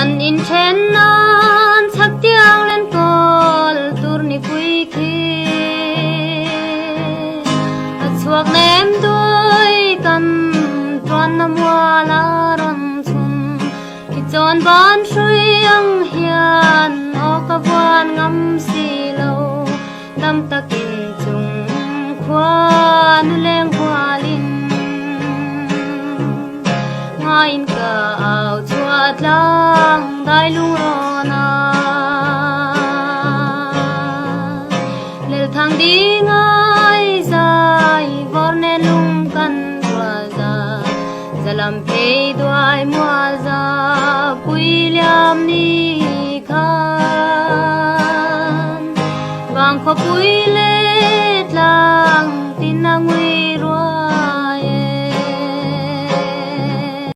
an in chen nan sak tiang len kol tur ni pui khi chuak nem đôi kan tuan nam wa la ron chun ki chon ban shui ang hian o ka van ngam si lo dam takin chung khwa nu leng khwa lin ngain ka au chuat lang dai lu ro na lel thang đi ngai zai vor ne lung kan wa za zalam pe duai mua za pui liam ni khan bang kho pui le tlang tin na ngui ruai